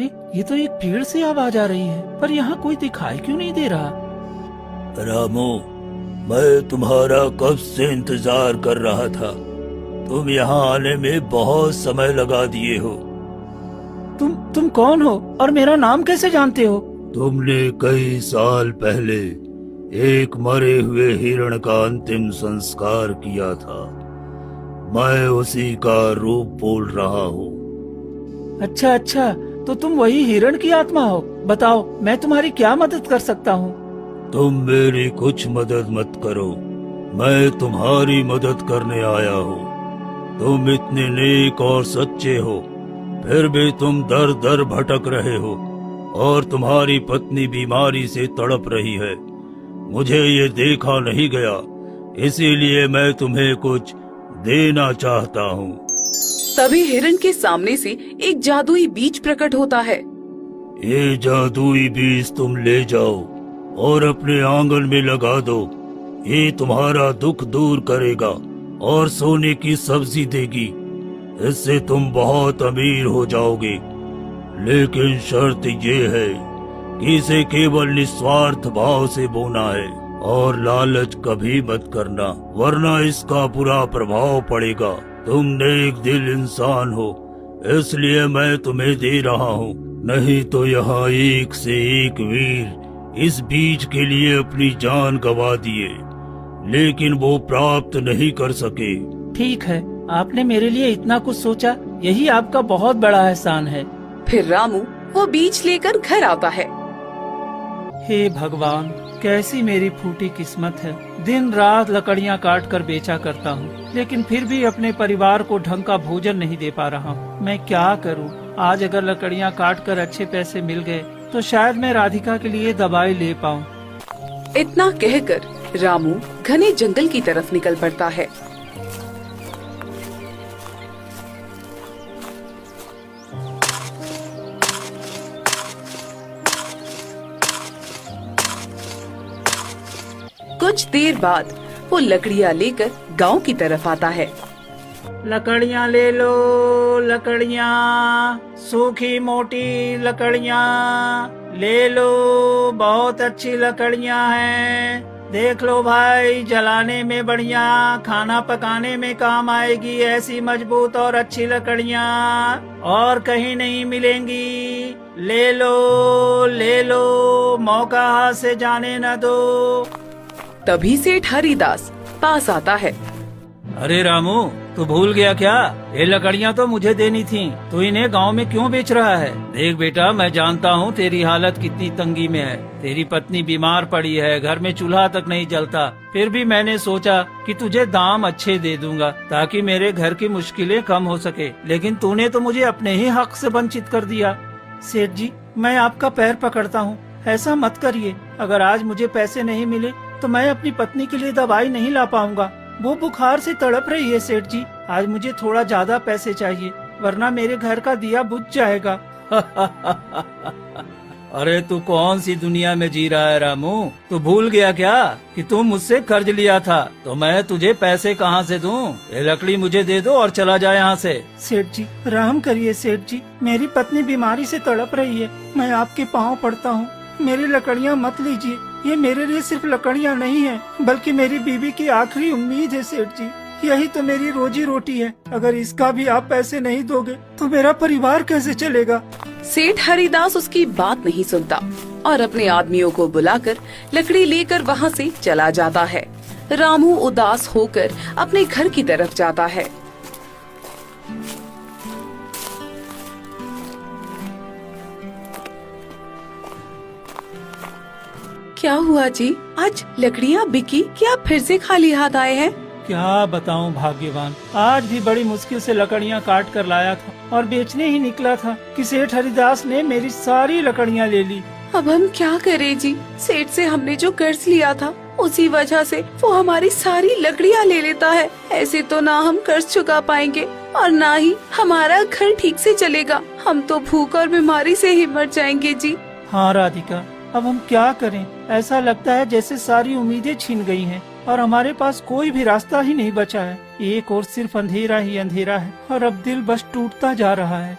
अरे ये तो एक पेड़ से आवाज आ रही है, पर यहाँ कोई दिखाई क्यों नहीं दे रहा? रामू, मैं तुम्हारा कब से इंतजार कर रहा था। तुम यहाँ आने में बहुत समय लगा दिए हो। तुम कौन हो और मेरा नाम कैसे जानते हो? तुमने कई साल पहले एक मरे हुए हिरण का अंतिम संस्कार किया था। मैं उसी का रूप बोल रहा हूँ। अच्छा अच्छा, तो तुम वही हिरण की आत्मा हो। बताओ, मैं तुम्हारी क्या मदद कर सकता हूँ? तुम मेरी कुछ मदद मत करो, मैं तुम्हारी मदद करने आया हूँ। तुम इतने नेक और सच्चे हो, फिर भी तुम दर दर भटक रहे हो और तुम्हारी पत्नी बीमारी से तड़प रही है। मुझे ये देखा नहीं गया, इसीलिए मैं तुम्हें कुछ देना चाहता हूँ। तभी हिरण के सामने से एक जादुई बीज प्रकट होता है। ये जादुई बीज तुम ले जाओ और अपने आंगन में लगा दो। ये तुम्हारा दुख दूर करेगा और सोने की सब्जी देगी। इससे तुम बहुत अमीर हो जाओगे। लेकिन शर्त ये है कि इसे केवल निस्वार्थ भाव से बोना है और लालच कभी मत करना, वरना इसका बुरा प्रभाव पड़ेगा। तुम नेक दिल इंसान हो, इसलिए मैं तुम्हें दे रहा हूँ। नहीं तो यहाँ एक से एक वीर इस बीज के लिए अपनी जान गंवा दिए, लेकिन वो प्राप्त नहीं कर सके। ठीक है, आपने मेरे लिए इतना कुछ सोचा, यही आपका बहुत बड़ा एहसान है। फिर रामू वो बीज लेकर घर आता है। हे भगवान, कैसी मेरी फूटी किस्मत है। दिन रात लकड़ियाँ काट कर बेचा करता हूँ, लेकिन फिर भी अपने परिवार को ढंग का भोजन नहीं दे पा रहा हूँ। मैं क्या करूँ? आज अगर लकड़ियाँ काट कर अच्छे पैसे मिल गए तो शायद मैं राधिका के लिए दवाई ले पाऊँ। इतना कहकर रामू घने जंगल की तरफ निकल पड़ता है। कुछ देर बाद वो लकड़ियाँ लेकर गांव की तरफ आता है। लकड़ियाँ ले लो, लकड़ियाँ, सूखी मोटी लकड़ियाँ ले लो, बहुत अच्छी लकड़ियाँ हैं। देख लो भाई, जलाने में बढ़िया, खाना पकाने में काम आएगी। ऐसी मजबूत और अच्छी लकड़ियाँ और कहीं नहीं मिलेंगी। ले लो, मौका हाथ से जाने न दो। तभी सेठ हरिदास पास आता है। अरे रामू, तू भूल गया क्या? ये लकड़ियाँ तो मुझे देनी थीं। तू इन्हें गांव में क्यों बेच रहा है? देख बेटा, मैं जानता हूँ तेरी हालत कितनी तंगी में है। तेरी पत्नी बीमार पड़ी है, घर में चूल्हा तक नहीं जलता। फिर भी मैंने सोचा कि तुझे दाम अच्छे दे दूंगा ताकि मेरे घर की मुश्किलें कम हो सके, लेकिन तूने तो मुझे अपने ही हक से वंचित कर दिया। सेठ जी, मैं आपका पैर पकड़ता हूँ, ऐसा मत करिए। अगर आज मुझे पैसे नहीं मिले तो मैं अपनी पत्नी के लिए दवाई नहीं ला पाऊंगा। वो बुखार से तड़प रही है सेठ जी। आज मुझे थोड़ा ज्यादा पैसे चाहिए, वरना मेरे घर का दिया बुझ जाएगा। अरे तू कौन सी दुनिया में जी रहा है रामू? तू भूल गया क्या कि तू मुझसे कर्ज लिया था? तो मैं तुझे पैसे कहाँ से दूं? ये लकड़ी मुझे दे दो और चला जाए यहाँ से। सेठ जी, रहम करिए सेठ जी, मेरी पत्नी बीमारी से तड़प रही है। मैं आपके पाँव पड़ता हूँ, मेरी लकड़ियाँ मत लीजिए। ये मेरे लिए सिर्फ लकड़ियाँ नहीं है, बल्कि मेरी बीवी की आखिरी उम्मीद है सेठ जी। यही तो मेरी रोजी रोटी है। अगर इसका भी आप पैसे नहीं दोगे तो मेरा परिवार कैसे चलेगा? सेठ हरिदास उसकी बात नहीं सुनता और अपने आदमियों को बुलाकर लकड़ी लेकर वहाँ से चला जाता है। रामू उदास होकर अपने घर की तरफ जाता है। क्या हुआ जी? आज लकड़ियाँ बिकी क्या? फिर से खाली हाथ आए हैं? क्या बताऊं भाग्यवान, आज भी बड़ी मुश्किल से लकड़ियाँ काट कर लाया था और बेचने ही निकला था कि सेठ हरिदास ने मेरी सारी लकड़ियाँ ले ली। अब हम क्या करें जी? सेठ से हमने जो कर्ज लिया था उसी वजह से वो हमारी सारी लकड़ियाँ ले लेता है। ऐसे तो ना हम कर्ज चुका पाएंगे और ना ही हमारा घर ठीक से चलेगा। हम तो भूख और बीमारी से ही मर जाएंगे जी। हाँ राधिका, अब हम क्या करें? ऐसा लगता है जैसे सारी उम्मीदें छिन गई हैं और हमारे पास कोई भी रास्ता ही नहीं बचा है। एक और सिर्फ अंधेरा ही अंधेरा है और अब दिल बस टूटता जा रहा है।